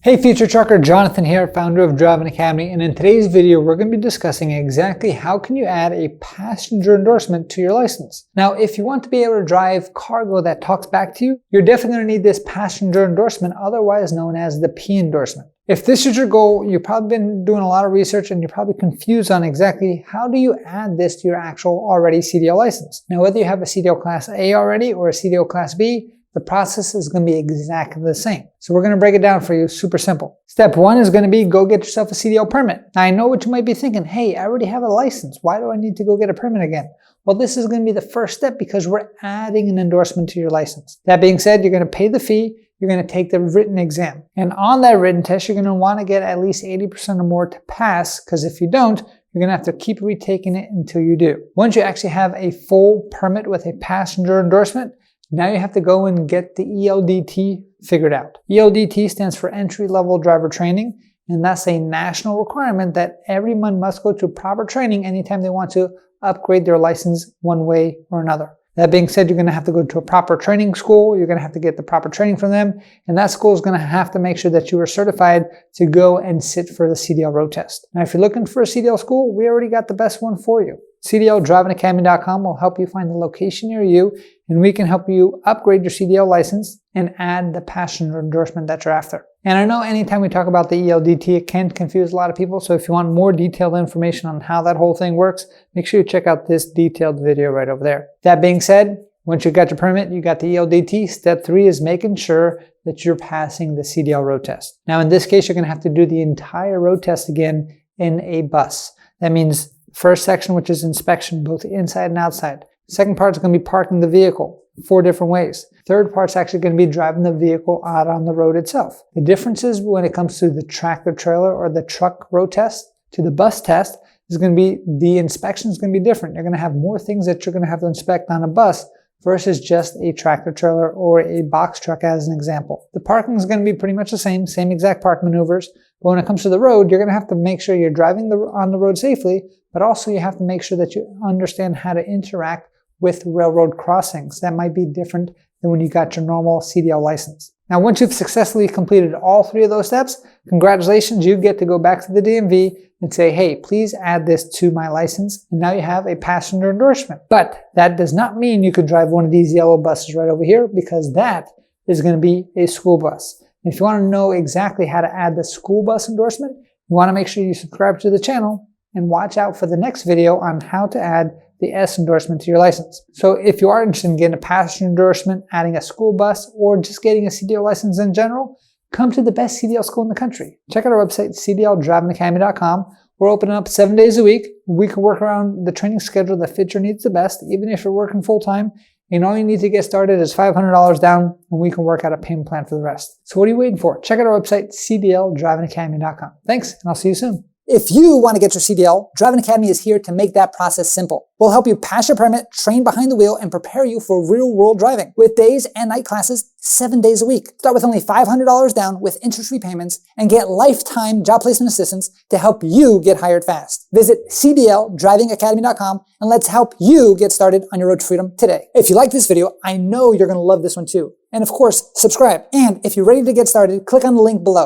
Hey future trucker, Jonathan here, founder of Driving Academy, and in today's video we're going to be discussing exactly how can you add a passenger endorsement to your license. Now if you want to be able to drive cargo that talks back to you, you're definitely going to need this passenger endorsement, otherwise known as the P endorsement. If this is your goal, you've probably been doing a lot of research and you're probably confused on exactly how do you add this to your actual already CDL license. Now whether you have a CDL Class A already or a CDL Class B, the process is going to be exactly the same. So we're going to break it down for you super simple. Step one is going to be go get yourself a CDL permit. Now I know what you might be thinking, hey, I already have a license. Why do I need to go get a permit again? Well, this is going to be the first step because we're adding an endorsement to your license. That being said, you're going to pay the fee. You're going to take the written exam. And on that written test, you're going to want to get at least 80% or more to pass, because if you don't, you're going to have to keep retaking it until you do. Once you actually have a full permit with a passenger endorsement, now you have to go and get the ELDT figured out. ELDT stands for Entry-Level Driver Training, and that's a national requirement that everyone must go to proper training anytime they want to upgrade their license one way or another. That being said, you're going to have to go to a proper training school. You're going to have to get the proper training from them, and that school is going to have to make sure that you are certified to go and sit for the CDL road test. Now, if you're looking for a CDL school, we already got the best one for you. CDLDrivingAcademy.com will help you find the location near you, and we can help you upgrade your CDL license and add the passenger endorsement that you're after. And I know anytime we talk about the ELDT, it can confuse a lot of people, so if you want more detailed information on how that whole thing works, make sure you check out this detailed video right over there. That being said, once you got your permit, you got the ELDT, step 3 is making sure that you're passing the CDL road test. Now in this case, you're going to have to do the entire road test again in a bus. That means first section, which is inspection, both inside and outside. Second part is going to be parking the vehicle 4 different ways. Third part's actually going to be driving the vehicle out on the road itself. The differences when it comes to the tractor trailer or the truck road test to the bus test is going to be the inspection is going to be different. You're going to have more things that you're going to have to inspect on a bus versus just a tractor trailer or a box truck as an example. The parking is going to be pretty much the same exact park maneuvers, but when it comes to the road, you're going to have to make sure you're driving on the road safely, but also you have to make sure that you understand how to interact with railroad crossings. That might be different than when you got your normal CDL license. Now, once you've successfully completed all 3 of those steps, congratulations, you get to go back to the DMV and say, hey, please add this to my license. And now you have a passenger endorsement. But that does not mean you could drive one of these yellow buses right over here, because that is going to be a school bus. And if you want to know exactly how to add the school bus endorsement, you want to make sure you subscribe to the channel and watch out for the next video on how to add the S endorsement to your license. So if you are interested in getting a passenger endorsement, adding a school bus, or just getting a CDL license in general, come to the best CDL school in the country. Check out our website, CDLDrivingAcademy.com. We're open up 7 days a week. We can work around the training schedule that fits your needs the best, even if you're working full-time. And all you need to get started is $500 down, and we can work out a payment plan for the rest. So what are you waiting for? Check out our website, CDLDrivingAcademy.com. Thanks, and I'll see you soon. If you want to get your CDL, Driving Academy is here to make that process simple. We'll help you pass your permit, train behind the wheel, and prepare you for real-world driving with days and night classes 7 days a week. Start with only $500 down with interest-free payments and get lifetime job placement assistance to help you get hired fast. Visit CDLDrivingAcademy.com and let's help you get started on your road to freedom today. If you like this video, I know you're going to love this one too. And of course, subscribe. And if you're ready to get started, click on the link below.